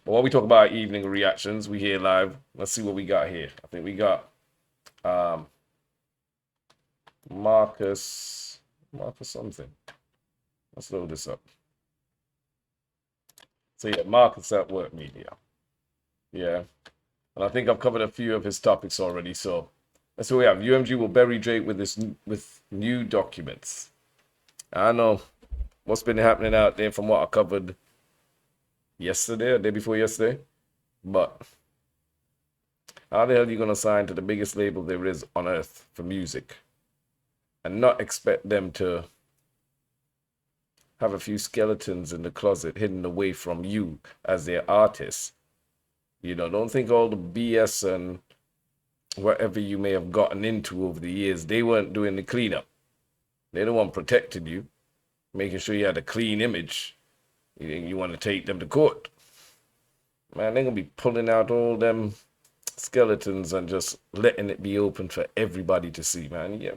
But while we talk about evening reactions, we here live. Let's see what we got here. I think we got um, Marcus. Marcus something. Let's load this up. So yeah, Marcus at Work Media. Yeah. And I think I've covered a few of his topics already. So that's what we have. UMG will bury Drake with new documents. I know what's been happening out there from what I covered yesterday or day before yesterday. But how the hell are you gonna sign to the biggest label there is on earth for music and not expect them to have a few skeletons in the closet hidden away from you as their artists? You know, don't think all the BS and whatever you may have gotten into over the years, they weren't doing the cleanup. They're the one protecting you, making sure you had a clean image. You want to take them to court. Man, they're going to be pulling out all them skeletons and just letting it be open for everybody to see, man. Yeah,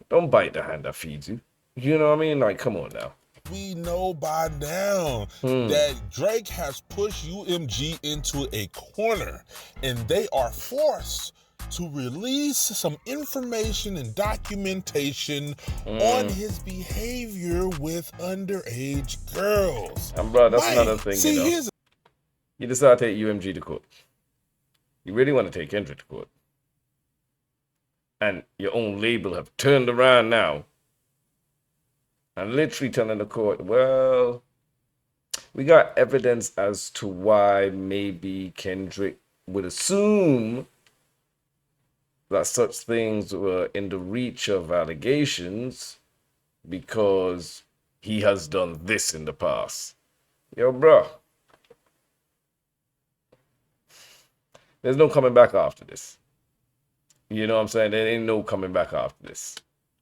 don't bite the hand that feeds you. You know what I mean? Like, come on now. We know by now that Drake has pushed UMG into a corner, and they are forced to release some information and documentation on his behavior with underage girls. And bro, that's another thing, you know. You decide to take UMG to court. You really want to take Kendrick to court. And your own label have turned around now and literally telling the court, well, we got evidence as to why maybe Kendrick would assume that such things were in the reach of allegations because he has done this in the past. Yo, bro. There's no coming back after this. You know what I'm saying? There ain't no coming back after this.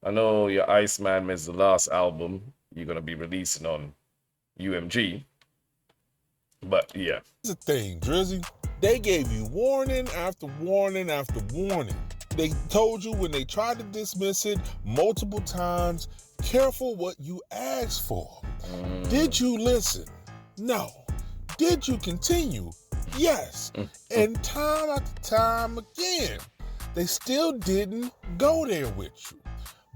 I know your Iceman is the last album you're going to be releasing on UMG. But yeah. Here's the thing, Drizzy. They gave you warning after warning after warning. They told you when they tried to dismiss it multiple times, careful what you ask for. Did you listen? No. Did you continue? Yes. And time after time again, they still didn't go there with you.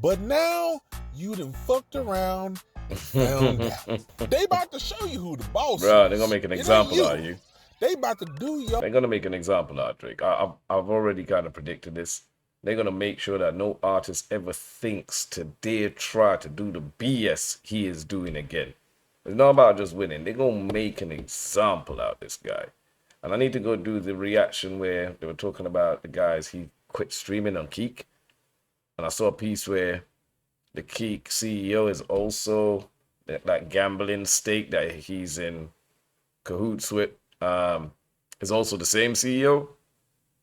But now, you done fucked around and found out. They about to show you who the boss is. Bro, they're going to make an example out of you. They about to do your... They're going to make an example out of Drake. I've already kind of predicted this. They're going to make sure that no artist ever thinks to dare try to do the BS he is doing again. It's not about just winning. They're going to make an example out of this guy. And I need to go do the reaction where they were talking about the guys he quit streaming on Keek. And I saw a piece where the Keek CEO is also that gambling stake that he's in cahoots with. Is also the same CEO.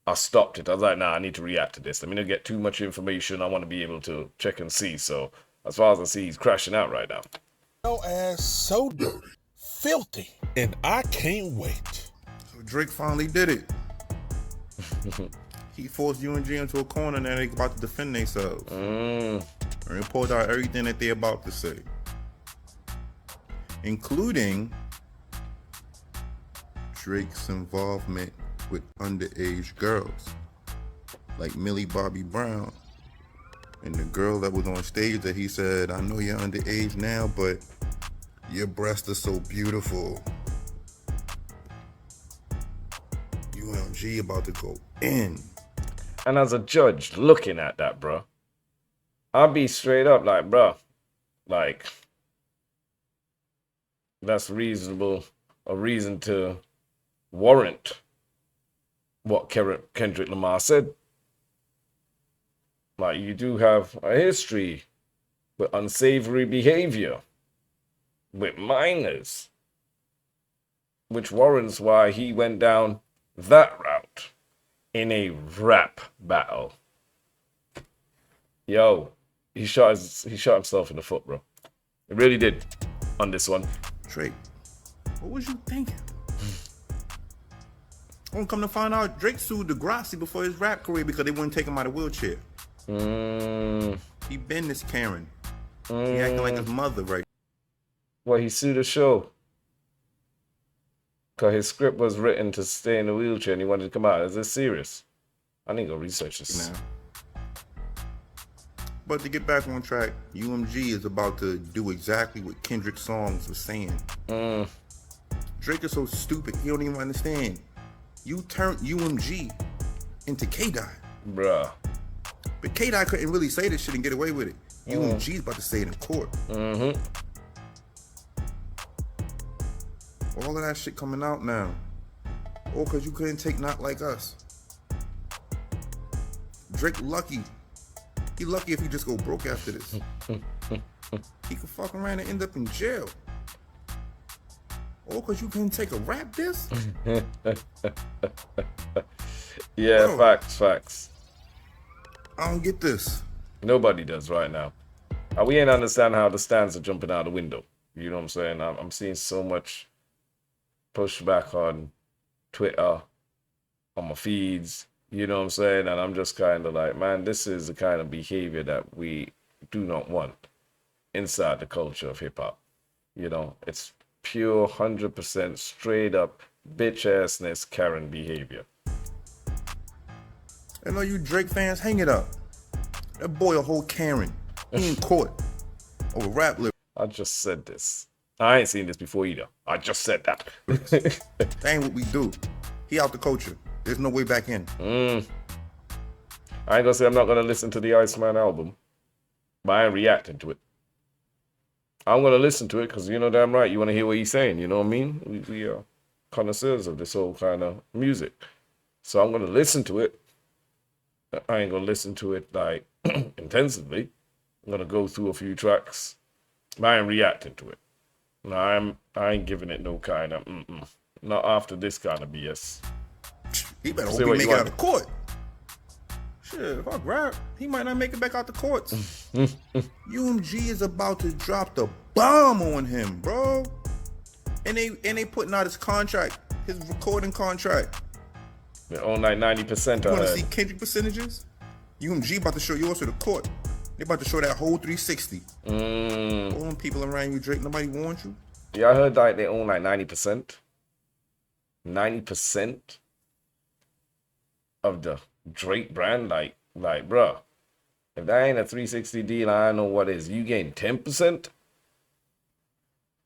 I stopped it. I was like, nah, I need to react to this. Let me not get too much information. I want to be able to check and see. So as far as I see, he's crashing out right now. Your ass so dirty, filthy, and I can't wait. So Drake finally did it. He forced UMG into a corner and they're about to defend themselves. And they pulled out everything that they're about to say. Including Drake's involvement with underage girls. Like Millie Bobby Brown. And the girl that was on stage that he said, I know you're underage now, but your breasts are so beautiful. UMG about to go in. And as a judge looking at that, bro, I'll be straight up like, bro, like, that's reasonable, a reason to warrant what Kendrick Lamar said. Like, you do have a history with unsavory behavior with minors, which warrants why he went down that route in a rap battle. Yo, he shot himself in the foot, bro. He really did on this one. Drake, what was you thinking? I'm come to find out, Drake sued Degrassi before his rap career because they wouldn't take him out of wheelchair. He been this Karen. He acting like his mother right. Well, he sued the show. Because his script was written to stay in a wheelchair and he wanted to come out. Is this serious? I need to go research this. Now. But to get back on track, UMG is about to do exactly what Kendrick's songs was saying. Drake is so stupid, he don't even understand. You turned UMG into K-Dot. Bruh. But K-Dot couldn't really say this shit and get away with it. UMG's about to say it in court. All of that shit coming out now. Oh, because you couldn't take Not Like Us. Drake lucky. He lucky if he just go broke after this. He could fuck around and end up in jail. Oh, because you couldn't take a rap diss? Yeah, Bro. facts. I don't get this. Nobody does right now. We ain't understand how the stands are jumping out the window. You know what I'm saying? I'm seeing so much pushback on Twitter, on my feeds. You know what I'm saying? And I'm just kind of like, man, this is the kind of behavior that we do not want inside the culture of hip hop. You know, it's pure 100% straight up bitch-assness Karen behavior. I know you Drake fans, hang it up. That boy a whole Karen. He in court over rap lyrics. I just said this. I ain't seen this before either. I just said that. That ain't what we do. He out the culture. There's no way back in. I ain't gonna say I'm not gonna listen to the Iceman album, but I ain't reacting to it. I'm gonna listen to it because you know damn right you want to hear what he's saying. You know what I mean? We are connoisseurs of this whole kind of music, so I'm gonna listen to it. I ain't gonna listen to it like intensively. I'm gonna go through a few tracks, but I ain't reacting to it. No, I ain't giving it no kind of not after this kind of BS. He better Say hope he what make you it out want. of court. Shit, fuck rap. He might not make it back out the courts. UMG is about to drop the bomb on him, bro. And they putting out his contract, his recording contract. They own like 90%. You want to see Kendrick percentages? UMG about to show yours to the court. They about to show that whole 360. All them people around you, Drake, nobody warned you. Yeah, I heard like they own like 90%. 90% of the Drake brand, like, bruh, if that ain't a 360 deal, I don't know what is. You gain 10%?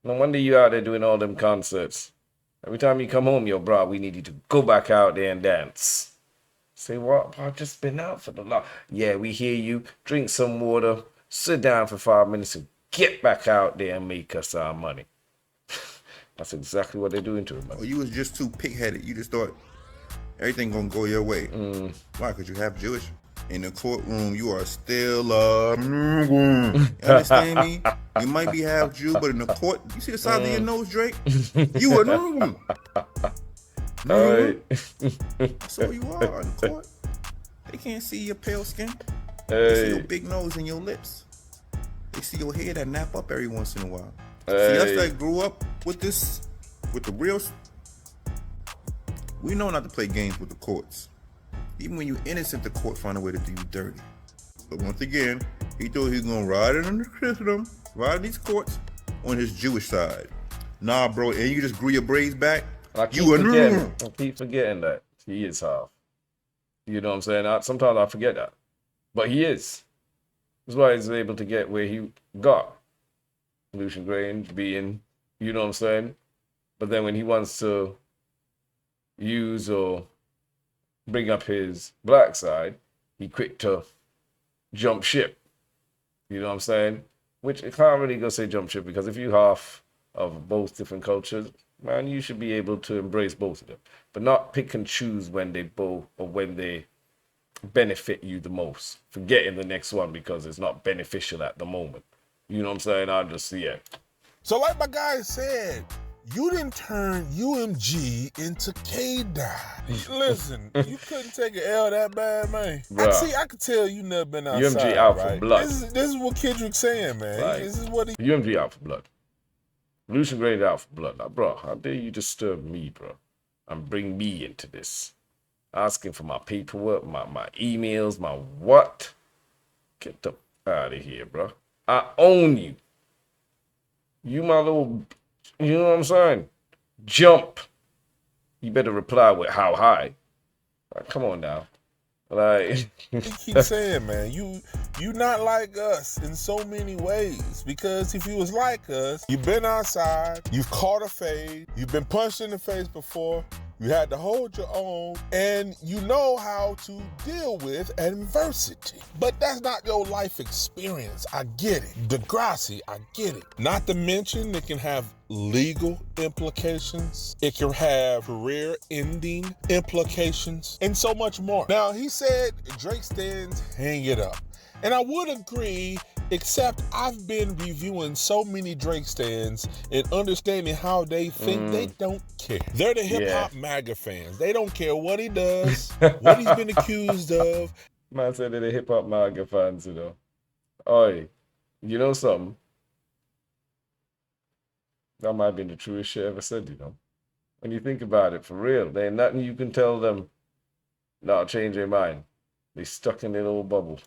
No wonder you out there doing all them concerts. Every time you come home, yo, bro, we need you to go back out there and dance. Say what? I've just been out for the last. Yeah, we hear you. Drink some water, sit down for 5 minutes, and get back out there and make us our money. That's exactly what they're doing to him, man. Or you was just too pig-headed. You just thought everything gonna go your way. Why? Because you half Jewish. In the courtroom, you are still you understand me? You might be half Jew, but in the court, you see the side of your nose, Drake? You are That's all you are in court. They can't see your pale skin. They see your big nose and your lips. They see your hair that nap up every once in a while. See us that grew up with this, with the real. We know not to play games with the courts. Even when you innocent, the court find a way to do you dirty. But once again, he thought he was gonna ride it in the system, ride in these courts on his Jewish side. Nah, bro, and you just grew your braids back. I keep forgetting that he is half. You know what I'm saying? Sometimes I forget that. But he is. That's why he's able to get where he got. Lucian Grange being, you know what I'm saying? But then when he wants to use or bring up his black side, he quick to jump ship. You know what I'm saying? Which I can't really go say jump ship, because if you half of both different cultures, man, you should be able to embrace both of them. But not pick and choose when they both, or when they benefit you the most. Forgetting the next one because it's not beneficial at the moment. You know what I'm saying? I just see it. So like my guy said, you didn't turn UMG into K-Dot. Listen, you couldn't take an L that bad, man. I could tell you never been outside. UMG out right? for blood. This is what Kendrick's saying, man. Like, this is what he. UMG out for blood. Lucian Grange out for blood. Like, bro, how dare you disturb me, bro, and bring me into this? Asking for my paperwork, my emails, my what? Get the out of here, bro. I own you. You my little, you know what I'm saying? Jump. you better reply with how high. Like, come on now. Like, He keeps saying, man, you not like us in so many ways. Because if you was like us, you've been outside, you've caught a fade, you've been punched in the face before, you had to hold your own, and you know how to deal with adversity. But that's not your life experience. I get it. Degrassi, I get it. Not to mention it can have legal implications. It can have career-ending implications, and so much more. Now, he said Drake stands hang it up. And I would agree, except I've been reviewing so many Drake stands and understanding how they think. They don't care. They're the hip-hop MAGA fans. They don't care what he does, what he's been accused of. Man said they're the hip hop manga fans, you know. Oi, you know something? That might have been the truest shit ever said, you know. When you think about it, for real, there ain't nothing you can tell them not to change their mind. They stuck in their little bubble.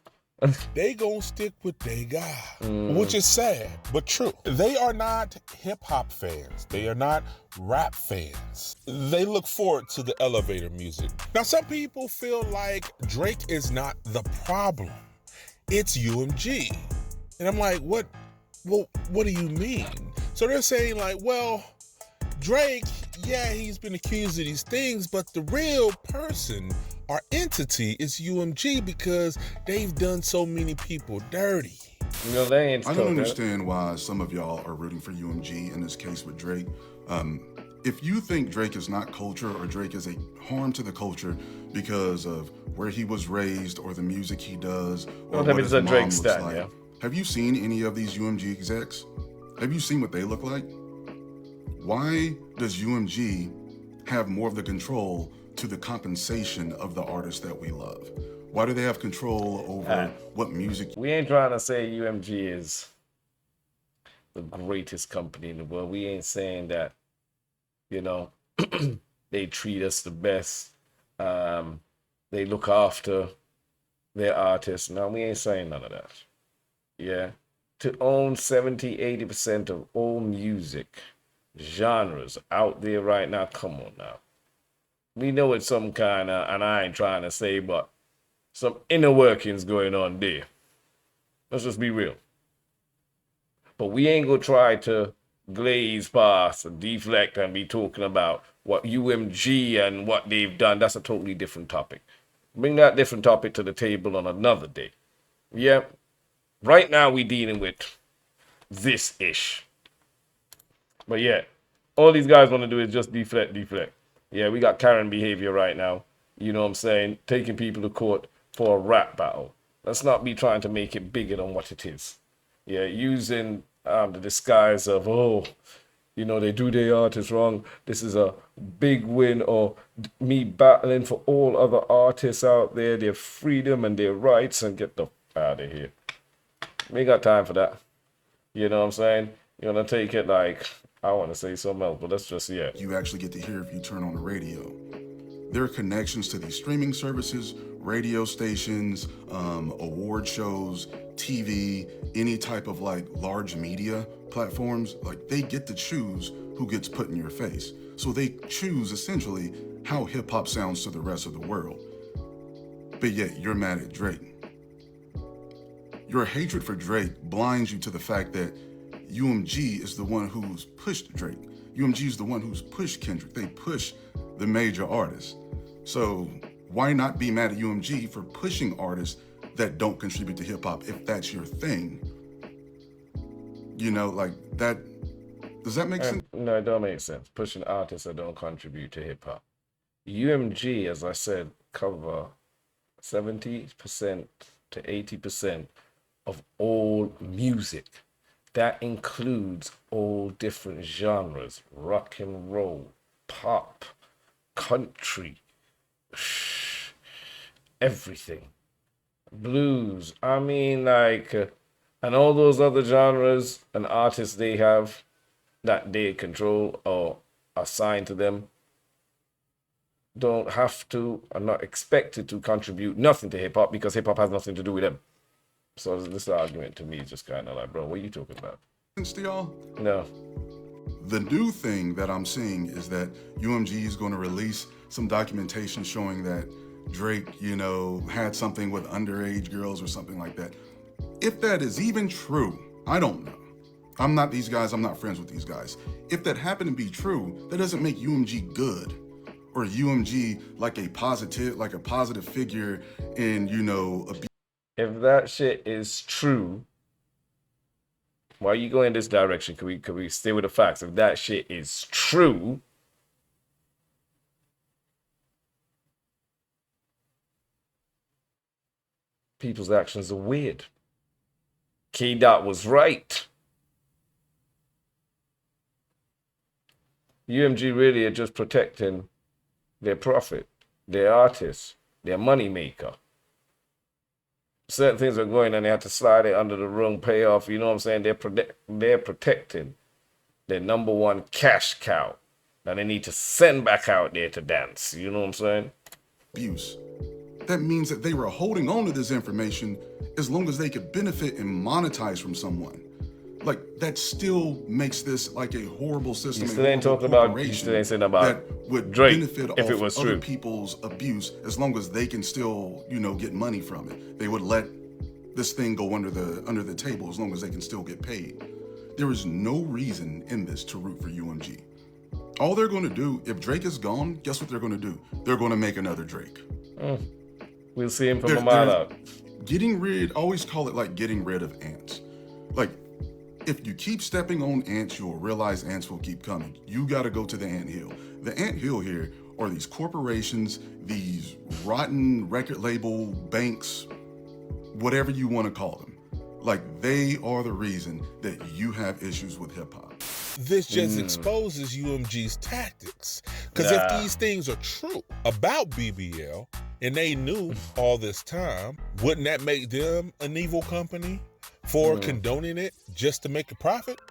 They gonna stick with their guy, which is sad, but true. They are not hip-hop fans. They are not rap fans. They look forward to the elevator music. Now, some people feel like Drake is not the problem. It's UMG. And I'm like, what do you mean? So they're saying like, well, Drake, yeah, he's been accused of these things, but the real person or entity is UMG because they've done so many people dirty. You know, they ain't I don't stuck, understand why some of y'all are rooting for UMG in this case with Drake. If you think Drake is not culture or Drake is a harm to the culture because of where he was raised or the music he does or what his mom looks like, have you seen any of these UMG execs? Have you seen what they look like? Why does UMG have more of the control to the compensation of the artists that we love? Why do they have control over what music? We ain't trying to say UMG is the greatest company in the world. We ain't saying that, you know, they treat us the best. They look after their artists. No, we ain't saying none of that. Yeah. To own 70, 80% of all music genres out there right now, come on now. We know it's some kind of, and I ain't trying to say, but some inner workings going on there. Let's just be real. But we ain't gonna try to glaze past and deflect and be talking about what UMG and what they've done. That's a totally different topic. Bring that different topic to the table on another day. Yeah. Right now we dealing with this ish. But yeah, all these guys want to do is just deflect. Yeah, we got Karen behavior right now. You know what I'm saying? Taking people to court for a rap battle. Let's not be trying to make it bigger than what it is. Yeah, using the disguise of, oh, you know, they do their artists wrong. This is a big win, or me battling for all other artists out there, their freedom and their rights, and get the out of here. We ain't got time for that. You know what I'm saying? You're gonna take it like, I want to say something else, but let's just, yeah. You actually get to hear if you turn on the radio. There are connections to these streaming services, radio stations, award shows, TV, any type of like large media platforms. Like, they get to choose who gets put in your face. So they choose essentially how hip hop sounds to the rest of the world. But yet you're mad at Drake. Your hatred for Drake blinds you to the fact that UMG is the one who's pushed Drake. UMG is the one who's pushed Kendrick. They push the major artists. So why not be mad at UMG for pushing artists that don't contribute to hip hop if that's your thing? You know, like that, does that make sense? No, it don't make sense. Pushing artists that don't contribute to hip hop. UMG, as I said, cover 70% to 80% of all music. That includes all different genres: rock and roll, pop, country, everything, blues. I mean, like, and all those other genres and artists they have that they control or assigned to them don't have to, are not expected to contribute nothing to hip hop because hip hop has nothing to do with them. So this argument to me is just kind of like, bro, what are you talking about? To y'all? No. The new thing that I'm seeing is that UMG is going to release some documentation showing that Drake, had something with underage girls or something like that. If that is even true, I don't know. I'm not these guys, I'm not friends with these guys. If that happened to be true, that doesn't make UMG good. Or UMG like a positive figure in, If that shit is true, why are you going this direction? Could we stay with the facts? If that shit is true, people's actions are weird. K Dot was right. UMG really are just protecting their profit, their artists, their money maker. Certain things are going and they have to slide it under the rug, pay off. You know what I'm saying? They're protecting their number one cash cow that they need to send back out there to dance. You know what I'm saying? Abuse. That means that they were holding on to this information as long as they could benefit and monetize from someone. Like, that still makes this like a horrible system. You still ain't talking about, you still ain't saying about that would Drake, benefit if it off was other true. people's abuse as long as they can still, get money from it. They would let this thing go under the table as long as they can still get paid. There is no reason in this to root for UMG. All they're going to do, if Drake is gone, guess what they're going to do? They're going to make another Drake. We'll see him from a mile out. Always call it like getting rid of ants. Like, if you keep stepping on ants, you'll realize ants will keep coming. You got to go to the anthill. The anthill here are these corporations, these rotten record label banks, whatever you want to call them. Like, they are the reason that you have issues with hip hop. This just exposes UMG's tactics. Because if these things are true about BBL, and they knew all this time, wouldn't that make them an evil company for condoning it just to make a profit?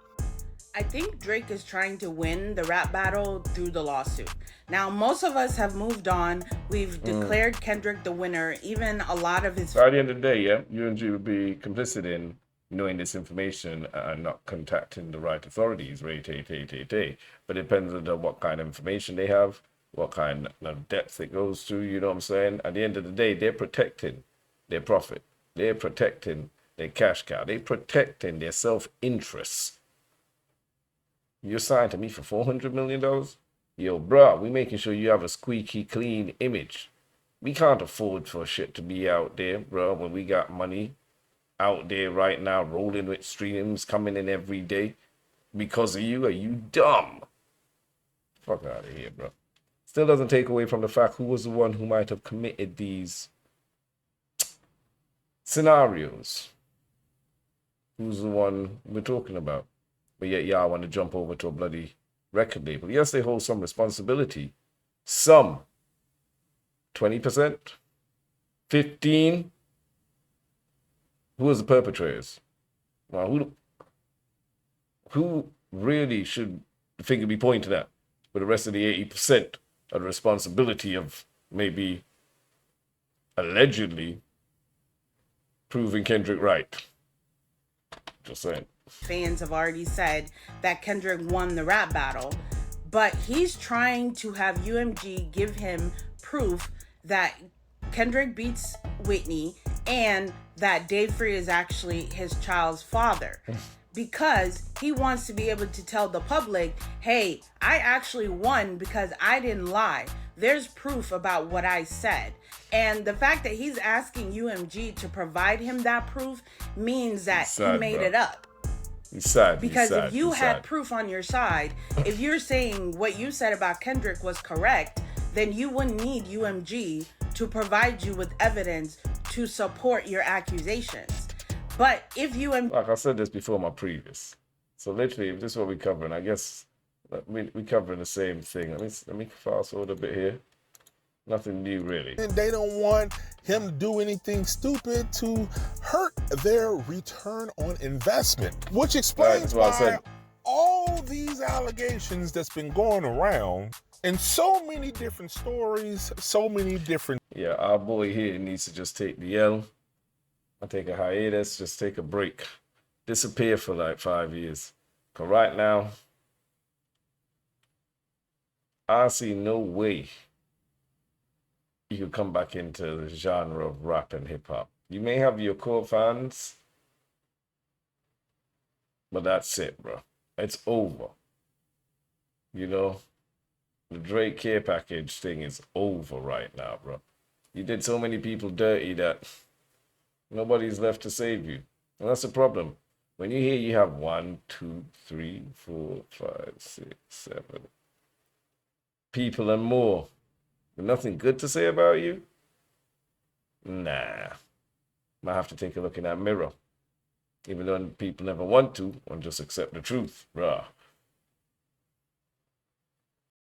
I think Drake is trying to win the rap battle through the lawsuit. Now, most of us have moved on. We've declared Kendrick the winner. Even a lot of his... So at the end of the day, yeah, UMG would be complicit in knowing this information and not contacting the right authorities, right? But it depends on what kind of information they have, what kind of depth it goes to, you know what I'm saying? At the end of the day, they're protecting their profit. They're protecting their cash cow. They're protecting their self-interests. You're signed to me for $400 million? Yo, bro, we making sure you have a squeaky clean image. We can't afford for shit to be out there, bro, when we got money out there right now, rolling with streams coming in every day. Because of you, are you dumb? Fuck out of here, bro. Still doesn't take away from the fact who was the one who might have committed these scenarios. Who's the one we're talking about? But yet, I want to jump over to a bloody record label. Yes, they hold some responsibility. Some. 20%? 15%? Who is the perpetrators? Well, who really should the finger be pointed at? With the rest of the 80% of the responsibility of maybe allegedly proving Kendrick right. Just saying. Fans have already said that Kendrick won the rap battle, but he's trying to have UMG give him proof that Kendrick beats Whitney and that Dave Free is actually his child's father. Because he wants to be able to tell the public, hey, I actually won because I didn't lie. There's proof about what I said. And the fact that he's asking UMG to provide him that proof means that he made it up. He's sad. Because if you had proof on your side, if you're saying what you said about Kendrick was correct, then you wouldn't need UMG to provide you with evidence to support your accusations. But if like I said this before my previous. So literally, if this is what we're covering, I guess we're covering the same thing. Let me fast forward a bit here. Nothing new, really. And they don't want him to do anything stupid to hurt their return on investment, which explains why all these allegations that's been going around and so many different stories, so many different... Yeah, our boy here needs to just take the L. I'll take a hiatus, just take a break. Disappear for like 5 years. Because right now, I see no way you could come back into the genre of rap and hip hop. You may have your core fans, but that's it, bro. It's over. You know, the Drake care package thing is over right now, bro. You did so many people dirty that nobody's left to save you. And that's the problem. When you hear you have 1, 2, 3, 4, 5, 6, 7 people and more with nothing good to say about you, nah. Might have to take a look in that mirror. Even though people never want to, or just accept the truth. Bruh.